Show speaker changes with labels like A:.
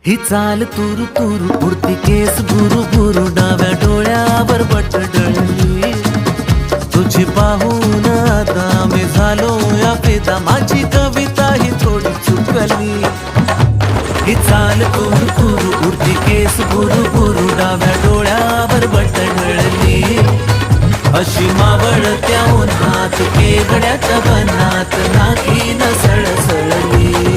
A: ही चाल तुरु तुरु उडती केस बुरु बुरु डाव्या डोळ्यावर बट डळली तुझी पाहून आता मी झालो या फिदा माझी कविता ही थोडी चुकली ही चाल तुरु तुरु उडती केस बुरु बुरु डाव्या डोळ्यावर बट डळली अशी मावळत्या उन्हात केवड्याच्या बनात नाकी न सळसळली